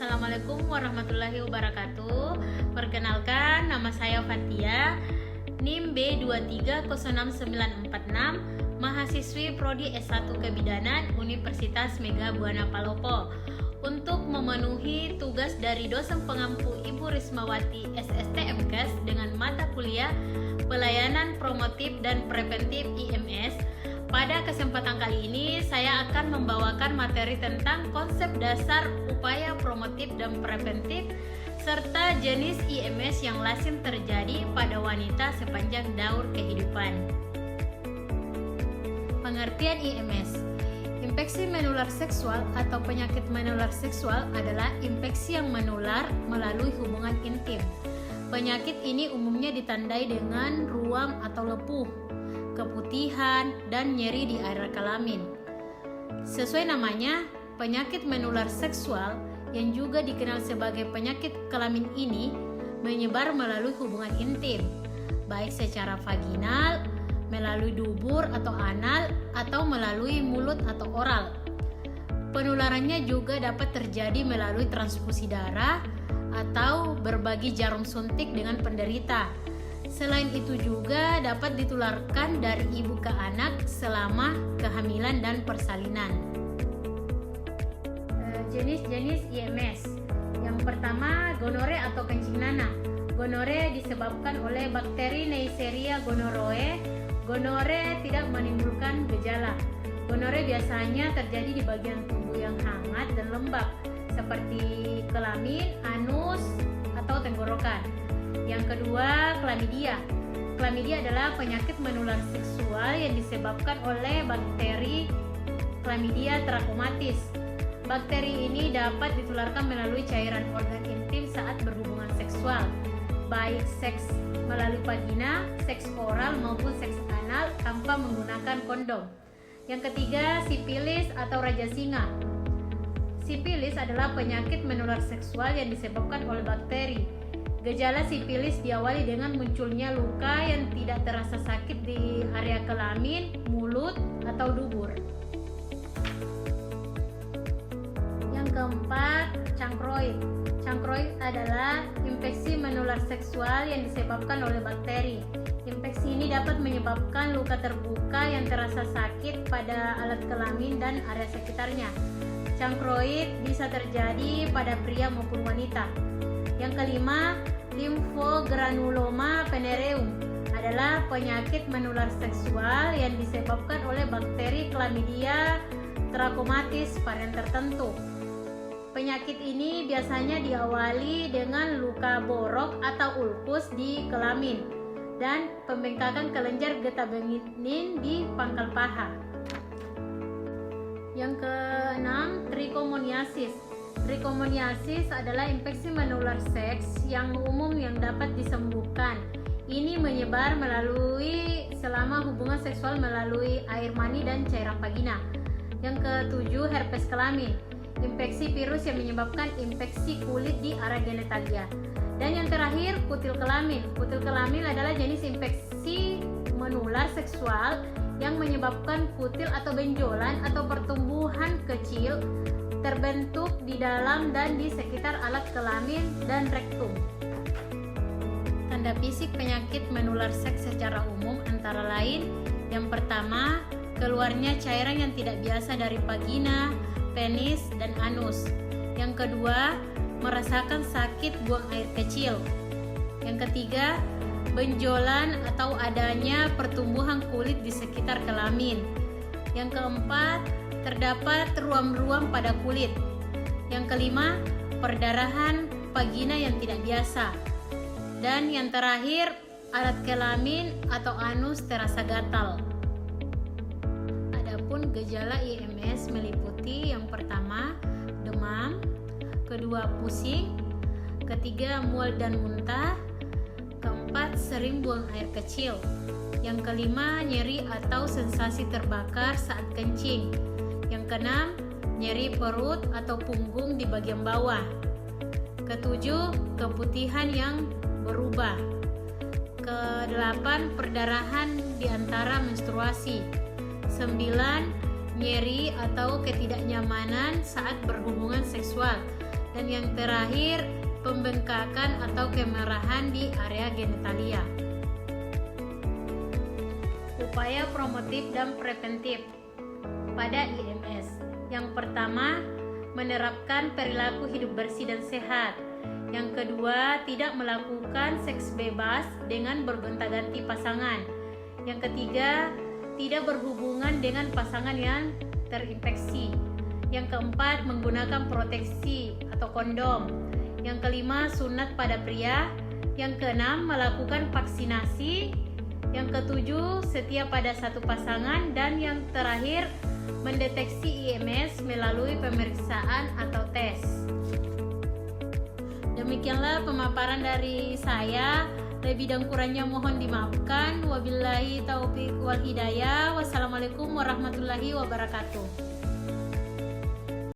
Assalamualaikum warahmatullahi wabarakatuh. Perkenalkan, nama saya Fatia, NIM B230696, mahasiswi Prodi S1 Kebidanan Universitas Mega Buana Palopo. Untuk memenuhi tugas dari dosen pengampu Ibu Rismawati SSTMKes dengan mata kuliah Pelayanan Promotif dan Preventif IMS, pada kesempatan kali ini saya akan membawakan materi tentang konsep dasar upaya promotif dan preventif serta jenis IMS yang lazim terjadi pada wanita sepanjang daur kehidupan. Pengertian IMS. Infeksi menular seksual atau penyakit menular seksual adalah infeksi yang menular melalui hubungan intim. Penyakit ini umumnya ditandai dengan ruam atau lepuh, keputihan, dan nyeri di area kelamin. Sesuai namanya, penyakit menular seksual yang juga dikenal sebagai penyakit kelamin ini menyebar melalui hubungan intim, baik secara vaginal, melalui dubur atau anal, atau melalui mulut atau oral. Penularannya juga dapat terjadi melalui transfusi darah atau berbagi jarum suntik dengan penderita. Selain itu juga dapat ditularkan dari ibu ke anak selama kehamilan dan persalinan. Jenis-jenis IMS. Yang pertama, gonore atau kencing nanah. Gonore disebabkan oleh bakteri Neisseria gonorrhoeae. Gonore tidak menimbulkan gejala. Gonore biasanya terjadi di bagian tubuh yang hangat dan lembab, seperti kelamin, anus, atau tenggorokan. Yang kedua, chlamydia. Chlamydia adalah penyakit menular seksual yang disebabkan oleh bakteri Chlamydia trachomatis. Bakteri ini dapat ditularkan melalui cairan organ intim saat berhubungan seksual, baik seks melalui vagina, seks oral maupun seks anal tanpa menggunakan kondom. Yang ketiga, sifilis atau raja singa. Sifilis adalah penyakit menular seksual yang disebabkan oleh bakteri. Gejala sifilis diawali dengan munculnya luka yang tidak terasa sakit di area kelamin, mulut, atau dubur. Yang keempat, chancroid. Chancroid adalah infeksi menular seksual yang disebabkan oleh bakteri. Infeksi ini dapat menyebabkan luka terbuka yang terasa sakit pada alat kelamin dan area sekitarnya. Chancroid bisa terjadi pada pria maupun wanita. Yang kelima, lymphogranuloma venereum adalah penyakit menular seksual yang disebabkan oleh bakteri Chlamydia trachomatis varian tertentu. Penyakit ini biasanya diawali dengan luka borok atau ulkus di kelamin dan pembengkakan kelenjar getah bening di pangkal paha. Yang keenam, trichomoniasis. Trichomoniasis adalah infeksi menular seks yang umum yang dapat disembuhkan. Ini menyebar selama hubungan seksual melalui air mani dan cairan vagina. Yang ketujuh, herpes kelamin. Infeksi virus yang menyebabkan infeksi kulit di area genitalia. Dan yang terakhir, kutil kelamin. Kutil kelamin adalah jenis infeksi menular seksual yang menyebabkan kutil atau benjolan atau pertumbuhan kecil terbentuk di dalam dan di sekitar alat kelamin dan rektum. Tanda fisik penyakit menular seks secara umum antara lain: yang pertama, keluarnya cairan yang tidak biasa dari vagina, penis, dan anus. Yang kedua, merasakan sakit buang air kecil. Yang ketiga, benjolan atau adanya pertumbuhan kulit di sekitar kelamin. Yang keempat, terdapat ruam-ruam pada kulit. Yang kelima, perdarahan vagina yang tidak biasa. Dan yang terakhir, alat kelamin atau anus terasa gatal. Adapun gejala IMS meliputi yang pertama, demam, kedua, pusing, ketiga, mual dan muntah, keempat, sering buang air kecil, yang kelima, nyeri atau sensasi terbakar saat kencing, yang keenam, nyeri perut atau punggung di bagian bawah, ketujuh, keputihan yang berubah, kedelapan, perdarahan di antara menstruasi, 9, nyeri atau ketidaknyamanan saat berhubungan seksual, Dan yang terakhir, pembengkakan atau kemerahan di area genitalia. Upaya promotif dan preventif pada IMS. Yang pertama, menerapkan perilaku hidup bersih dan sehat. Yang kedua, tidak melakukan seks bebas dengan bergonta-ganti pasangan. Yang ketiga, tidak berhubungan dengan pasangan yang terinfeksi. Yang keempat, menggunakan proteksi atau kondom. Yang kelima, sunat pada pria. Yang keenam, melakukan vaksinasi. Yang ketujuh, setia pada satu pasangan. Dan yang terakhir, mendeteksi IMS melalui pemeriksaan atau tes. Demikianlah pemaparan dari saya. Lebih dan kurangnya mohon dimaafkan. Wabillahi taufiq wal hidayah. Wassalamualaikum warahmatullahi wabarakatuh.